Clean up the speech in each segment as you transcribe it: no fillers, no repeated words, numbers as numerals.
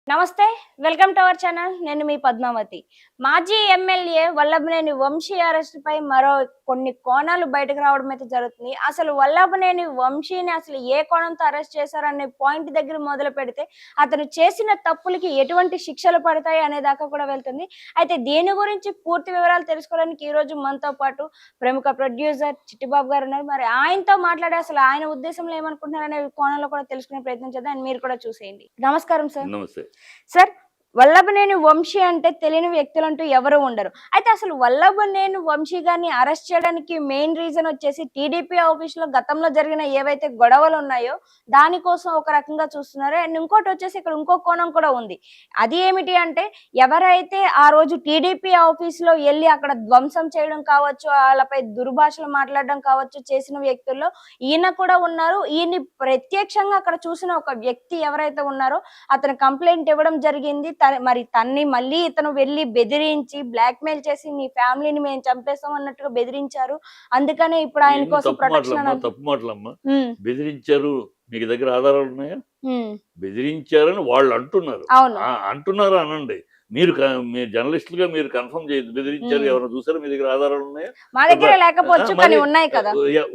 నమస్తే. Welcome to our channel. నేను మీ పద్మావతి. మాజీ ఎమ్మెల్యే వల్లభనేని వంశీ అరెస్ట్‌పై మరో కొన్ని కోణాలు బయటకు రావడం అయితే జరుగుతుంది. అసలు వల్లభనేని వంశీని అసలు ఏ కోణంతో అరెస్ట్ చేశారనే పాయింట్ దగ్గర మొదలుపెడితే, అతను చేసిన తప్పులకి ఎటువంటి శిక్షలు పడతాయి అనే దాకా కూడా వెళ్తుంది. అయితే దీని గురించి పూర్తి వివరాలు తెలుసుకోవడానికి ఈరోజు మనతో పాటు ప్రముఖ ప్రొడ్యూసర్ చిట్టిబాబు గారు ఉన్నారు. మరి ఆయనతో మాట్లాడి అసలు ఆయన ఉద్దేశంలో ఏమనుకుంటున్నారనే కోణంలో కూడా తెలుసుకునే ప్రయత్నం చేద్దాం. అండ్ మీరు కూడా చూసేయండి. నమస్కారం సార్. నమస్తే. సార్, వల్లభనేని వంశీ అంటే తెలియని వ్యక్తులంటూ ఎవరు ఉండరు. అయితే అసలు వల్లభనేని వంశీ గారిని అరెస్ట్ చేయడానికి మెయిన్ రీజన్ వచ్చేసి టీడీపీ ఆఫీస్‌లో గతంలో జరిగిన ఏవైతే గొడవలు ఉన్నాయో దానికోసం ఒక రకంగా చూస్తున్నారు. అండ్ ఇంకోటి వచ్చేసి ఇక్కడ ఇంకో కోణం కూడా ఉంది. అది ఏమిటి అంటే ఎవరైతే ఆ రోజు టీడీపీ ఆఫీస్‌లో ఎళ్లి అక్కడ ధ్వంసం చేయడం కావచ్చు, ఆళ్ళపై దుర్భాషలు మాట్లాడడం కావచ్చు చేసిన వ్యక్తుల్లో ఈయన కూడా ఉన్నారు. ఈయన్ని ప్రత్యక్షంగా అక్కడ చూసిన ఒక వ్యక్తి ఎవరైతే ఉన్నారో అతను కంప్లెయింట్ ఇవ్వడం జరిగింది. మరి తన్ని మళ్ళీ ఇతను వెళ్లి బెదిరించి బ్లాక్‌మెయిల్ చేసి నీ ఫ్యామిలీని మేము చంపేస్తాం అన్నట్టుగా బెదిరించారు. అందుకనే ఇప్పుడు ఆయన కోసం ప్రొటెక్షన్ తప్పు మాటలమ్మా. హ్మ్. బెదిరించారు. మీకు దగ్గర ఆధారాలు ఉన్నాయా? హ్మ్. బెదిరించారని వాళ్ళు అంటున్నారు. అవును. అంటున్నారు అనండి. మీరు మీరు జర్నలిస్టులుగా మీరు కన్ఫర్మ్ చేయొద్దు. బెదిరించారు ఎవరైనా చూసారా? మీ దగ్గర ఆధారాలు ఉన్నాయా? మా దగ్గర లేకపోవచ్చు కానీ ఉన్నాయి కదా.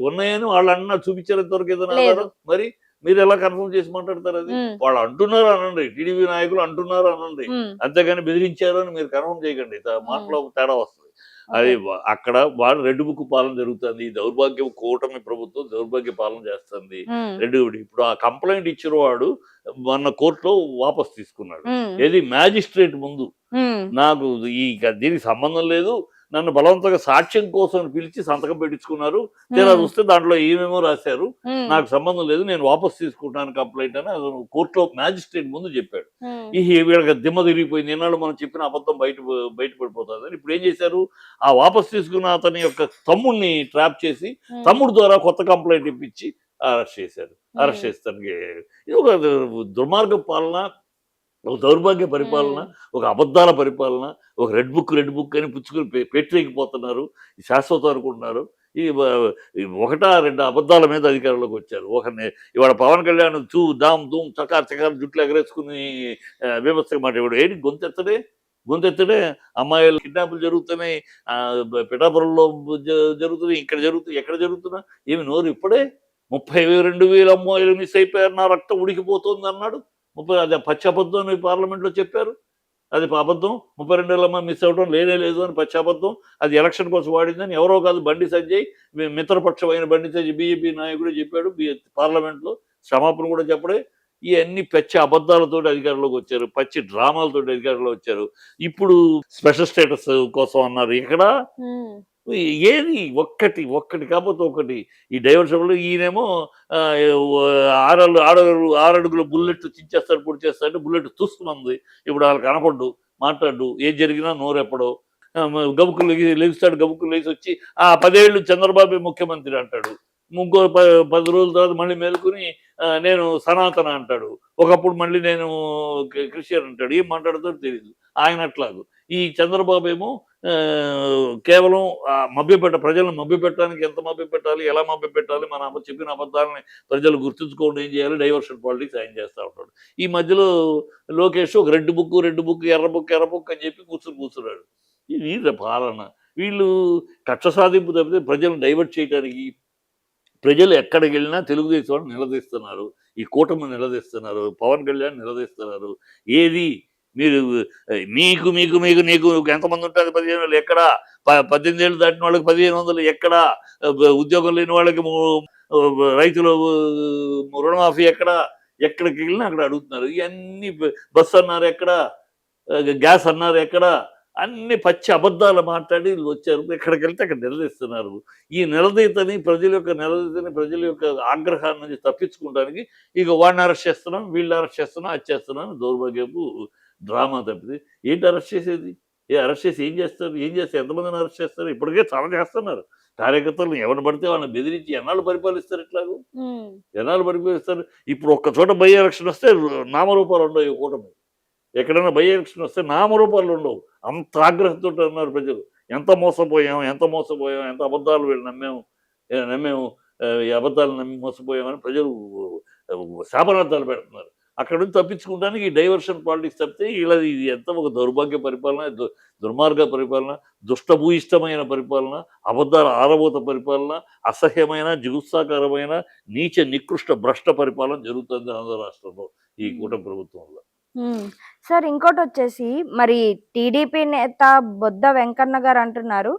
ఉన్నాయని వాళ్ళు అన్నారు. చూపించారు ఇంతవరకు ఏదైనా ఆధారం? మరి మీరు ఎలా కన్ఫర్మ్ చేసి మాట్లాడతారు? అది వాళ్ళు అంటున్నారు అనండి. టీడీపీ నాయకులు అంటున్నారు అనండి. అంతేగాని బెదిరించారు అని మీరు కన్ఫర్మ్ చేయకండి. మాటలో తేడా వస్తుంది. అది అక్కడ వాళ్ళు రెడ్ బుక్ పాలన జరుగుతుంది. దౌర్భాగ్య కూటమి ప్రభుత్వం దౌర్భాగ్య పాలన చేస్తుంది. ఇప్పుడు ఆ కంప్లైంట్ ఇచ్చిన వాడు మొన్న కోర్టులో వాపస్ తీసుకున్నాడు. ఏది మ్యాజిస్ట్రేట్ ముందు నాకు దీనికి సంబంధం లేదు, నన్ను బలవంతంగా సాక్ష్యం కోసం పిలిచి సంతకం పెట్టించుకున్నారు, తీరా చూస్తే దాంట్లో ఏమేమో రాశారు, నాకు సంబంధం లేదు, నేను వాపస్ తీసుకుంటాను కంప్లైంట్ అని అతను కోర్టులో మ్యాజిస్ట్రేట్ ముందు చెప్పాడు. వీళ్ళకి దిమ్మ తిరిగిపోయింది. ఎన్నాళ్ళు మనం చెప్పిన అబద్ధం బయటపడిపోతుంది. ఇప్పుడు ఏం చేశారు? ఆ వాపస్ తీసుకున్న అతని యొక్క తమ్ముడిని ట్రాప్ చేసి తమ్ముడు ద్వారా కొత్త కంప్లైంట్ ఇప్పించి అరెస్ట్ చేశారు. అరెస్ట్ చేస్తానికి ఇది ఒక దుర్మార్గ పాలన, ఒక దౌర్భాగ్య పరిపాలన, ఒక అబద్ధాల పరిపాలన, ఒక రెడ్ బుక్ అని పుచ్చుకుని పెట్టలేకపోతున్నారు. శాశ్వతం అనుకుంటున్నారు. ఈ ఒకటా రెండు అబద్ధాల మీద అధికారంలోకి వచ్చారు. ఇవాళ పవన్ కళ్యాణ్ దామ్ దూమ్ చకార్ జుట్లు ఎగరేసుకుని విమర్శగా మాట్లాడాడు. ఏంటి గొంతెత్తడే అమ్మాయిలు కిడ్నాపులు జరుగుతున్నాయి, పిఠాపురంలో జరుగుతున్నాయి, ఇక్కడ జరుగుతున్నాయి, ఎక్కడ జరుగుతున్నా ఏమి నోరు ఇప్పుడే 32,000 అమ్మాయిలు మిస్ అయిపోయారు, నా రక్తం ఉడికిపోతుంది అన్నాడు. అది పచ్చి అబద్ధం అని పార్లమెంట్లో చెప్పారు. అది అబద్ధం. 32,000 మంది మిస్ అవ్వడం లేనే లేదు అని పచ్చి అబద్ధం. అది ఎలక్షన్ కోసం వాడిందని ఎవరో కాదు, బండి సంజయ్, మిత్రపక్షమైన బండి సంజయ్ బీజేపీ నాయకుడే చెప్పాడు. పార్లమెంట్లో క్షమాపణ కూడా చెప్పడే. ఇవన్నీ పచ్చి అబద్ధాలతోటి అధికారంలోకి వచ్చారు, పచ్చి డ్రామాలతోటి అధికారంలో వచ్చారు. ఇప్పుడు స్పెషల్ స్టేటస్ కోసం అన్నారు. ఇక్కడ ఏది ఒక్కటి కాకపోతే ఒకటి. ఈ డైవర్షన్లో ఈయనేమో ఆరడుగుల బుల్లెట్ చించేస్తాడు, పొడి చేస్తాడు, బుల్లెట్ చూసుకున్నది. ఇప్పుడు వాళ్ళకి కనపడ్డు, మాట్లాడు, ఏం జరిగినా నోరెప్పడో గబుక్కులు లెగుస్తాడు. గబుక్కులు లేచి వచ్చి 10 ఏళ్ళు చంద్రబాబు ముఖ్యమంత్రి అంటాడు. 10 రోజుల తర్వాత మళ్ళీ మేలుకుని నేను సనాతన అంటాడు. ఒకప్పుడు మళ్ళీ నేను క్రిస్టియన్ అంటాడు. ఏం మాట్లాడుతాడో తెలియదు. ఆయన అట్లాగు ఈ చంద్రబాబు ఏమో కేవలం ప్రజలను మభ్యపెట్టడానికి ఎంత మభ్యపెట్టాలి, ఎలా మభ్యపెట్టాలి, మన చెప్పిన అబద్ధాలని ప్రజలు గుర్తుంచుకోండి, ఏం చేయాలి, డైవర్షన్ పాలిటిక్స్ ఆయన చేస్తూ ఉంటాడు. ఈ మధ్యలో లోకేష్ ఒక రెడ్ బుక్ ఎర్ర బుక్ అని చెప్పి కూర్చున్నాడు. ఇది పాలన. వీళ్ళు కక్ష సాధింపు తప్పితే ప్రజలను డైవర్ట్ చేయడానికి ప్రజలు ఎక్కడికి వెళ్ళినా తెలుగుదేశం వాళ్ళు నిలదీస్తున్నారు, ఈ కూటమి నిలదీస్తున్నారు, పవన్ కళ్యాణ్ నిలదీస్తున్నారు. ఏది మీరు మీకు మీకు మీకు నీకు ఎంతమంది ఉంటుంది? 15,000 ఎక్కడా? 18 ఏళ్ళు దాటిన వాళ్ళకి 1,500 ఎక్కడా? ఉద్యోగం లేని వాళ్ళకి రైతులు రుణమాఫీ ఎక్కడా? ఎక్కడికి వెళ్ళినా అక్కడ అడుగుతున్నారు. ఇవన్నీ బస్సు అన్నారు ఎక్కడా? గ్యాస్ అన్నారు ఎక్కడా? అన్ని పచ్చి అబద్ధాలు మాట్లాడి వచ్చారు. ఎక్కడికి వెళ్తే అక్కడ నిలదీస్తున్నారు. ఈ నిలదీతని ప్రజల యొక్క ఆగ్రహాన్ని నుంచి తప్పించుకోవడానికి ఇక వాడిని అరెస్ట్ చేస్తున్నాం, వీళ్ళు అరెస్ట్ చేస్తున్నాం, అది చేస్తున్నాం దౌర్భాగ్యపు డ్రామా తప్పితే ఏంటి అరెస్ట్ చేసేది? అరెస్ట్ చేసి ఏం చేస్తారు? ఎంతమందిని అరెస్ట్ చేస్తారు? ఇప్పటికే చాలా చేస్తున్నారు. కార్యకర్తలను ఎవరు పడితే వాళ్ళని బెదిరించి ఎన్నాళ్ళు పరిపాలిస్తారు? ఇట్లాగూ ఎన్నాళ్ళు పరిపాలిస్తారు? ఇప్పుడు ఒక్క చోట బై ఎలక్షన్ వస్తే నామరూపాలు ఉండవు. ఈ కూటమి ఎక్కడైనా బై ఎలక్షన్ వస్తే నామరూపాలు ఉండవు. అంత ఆగ్రహంతో ఉన్నారు ప్రజలు. ఎంత మోసపోయాం, ఎంత అబద్ధాలు వీళ్ళు నమ్మాము, ఈ అబద్ధాలు నమ్మి మోసపోయామని ప్రజలు శాపనార్థాలు పెడుతున్నారు. అక్కడ నుంచి తప్పించుకోవడానికి ఈ డైవర్షన్ పాలిటిక్స్ తప్పితే ఇలా ఇది ఎంత ఒక దౌర్భాగ్య పరిపాలన, దుర్మార్గ పరిపాలన, దుష్టభూయిష్టమైన పరిపాలన, అబద్ధాల ఆరబోత పరిపాలన, అసహ్యమైన జిగుత్సాకరమైన నీచ నికృష్ట భ్రష్ట పరిపాలన జరుగుతుంది ఆంధ్ర రాష్ట్రంలో ఈ కూటమి ప్రభుత్వంలో. సార్ ఇంకోటి వచ్చేసి మరి టీడీపీ నేత బొద్ద వెంకన్న గారు అంటున్నారు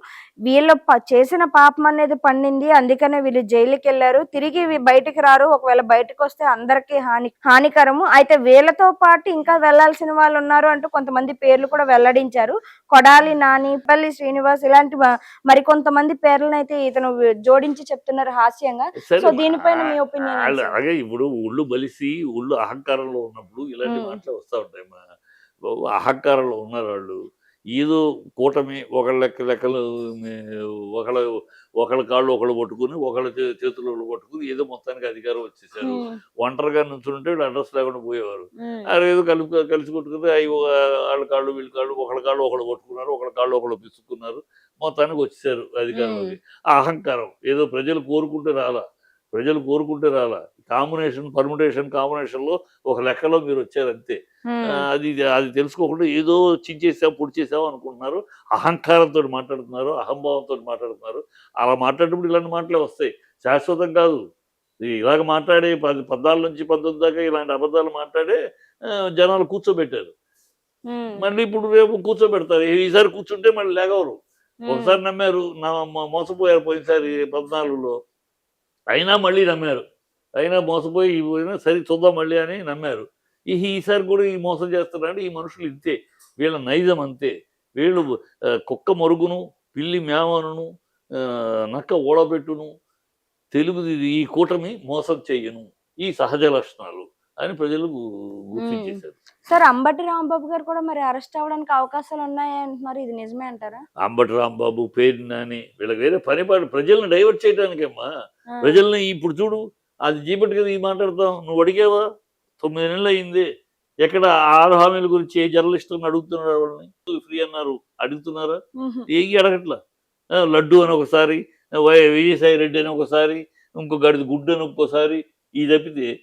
వీళ్ళు చేసిన పాపం అనేది పండింది, అందుకనే వీళ్ళు జైలుకి వెళ్ళారు, తిరిగి బయటికి రారు, ఒకవేళ బయటకు వస్తే అందరికీ హానికరము, అయితే వీళ్ళతో పాటు ఇంకా వెళ్లాల్సిన వాళ్ళు ఉన్నారు అంటూ కొంతమంది పేర్లు కూడా వెల్లడించారు. కొడాలి నాని, పల్లి శ్రీనివాస్ ఇలాంటి మరి కొంతమంది పేర్లను అయితే ఇతను జోడించి చెప్తున్నారు హాస్యంగా. సో దీనిపైన మీ ఒపీనియన్? అలాగే ఇప్పుడు ఒళ్ళు బలిసి ఒళ్ళు అహంకారంలో ఉన్నప్పుడు ఇలాంటి మాటలు వస్తూ ఉంటాయి. అహంకారంలో ఉన్నారు వాళ్ళు. ఏదో కూటమి ఒకళ్ళ లెక్కలు ఒకళ్ళ కాళ్ళు ఒకళ్ళు పట్టుకుని ఒకళ్ళ చేతులు ఒకళ్ళు పట్టుకుని ఏదో మొత్తానికి అధికారం వచ్చేసారు. ఒంటరిగా నుంచుంటే వీళ్ళు అడ్రస్ లేకుండా పోయేవారు. ఏదో కలిసి కొట్టుకుని అవి వాళ్ళ కాళ్ళు వీళ్ళ కాళ్ళు ఒకళ్ళ కాళ్ళు ఒకళ్ళు పట్టుకున్నారు, ఒకళ్ళ కాళ్ళు ఒకళ్ళు పిసుకున్నారు, మొత్తానికి వచ్చేసారు అధికారంలోకి. ఆ అహంకారం ఏదో ప్రజలు కోరుకుంటే రాలా. పర్ముటేషన్ కాంబినేషన్ లో ఒక లెక్కలో మీరు వచ్చారు అంతే. అది తెలుసుకోకుండా ఏదో చించేసాం పొడిచేసాం అనుకుంటున్నారు. అహంకారంతో మాట్లాడుతున్నారు, అహంభావంతో మాట్లాడుతున్నారు. అలా మాట్లాడేటప్పుడు ఇలాంటి మాటలే వస్తాయి, శాశ్వతం కాదు. ఇలాగ మాట్లాడే 14 నుంచి 19 దాకా ఇలాంటి అబద్ధాలు మాట్లాడే జనాలు కూర్చోబెట్టారు. మళ్ళీ ఇప్పుడు రేపు కూర్చోబెడతారు. ఈసారి కూర్చుంటే మళ్ళీ లేగవరు. ఒకసారి నమ్మారు, మోసపోయారు పోయినసారి 14లో. అయినా మళ్ళీ నమ్మారు, అయినా మోసపోయి సరే చూద్దాం మళ్ళీ అని నమ్మారు. ఈసారి కూడా ఈ మోసం చేస్తున్నారంటే ఈ మనుషులు ఇంతే, వీళ్ళ నైజం అంతే. వీళ్ళు కుక్క మరుగును, పిల్లి మేమనును, నక్క ఓడబెట్టును, ఈ కూటమి మోసం చెయ్యను, ఈ సహజ లక్షణాలు అని ప్రజలు గుర్తించేశారు. సార్ అంబటి రాంబాబు గారు కూడా మరి అరెస్ట్ అవ్వడానికి అవకాశాలు ఉన్నాయి అంటున్నారు, ఇది నిజమే అంటారా? అంబటి రాంబాబు, పేరు నాని వీళ్ళకి వేరే పనిపాటు ప్రజల్ని డైవర్ట్ చేయడానికేమ్మా. ప్రజల్ని ఇప్పుడు చూడు, అది జీపటి కదా ఈ మాట్లాడతాం. నువ్వు అడిగావా? 9 నెలలు అయింది. ఎక్కడ 6 హామీల గురించి ఏ జర్నలిస్టులను అడుగుతున్నారు? వాళ్ళని ఫ్రీ అన్నారు, అడుగుతున్నారా? ఏం అడగట్లా. లడ్డు అని ఒకసారి, విజయసాయి రెడ్డి అని ఒకసారి, ఇంకో గడిది గుడ్డు అని ఒక్కోసారి, ఈ తప్పితే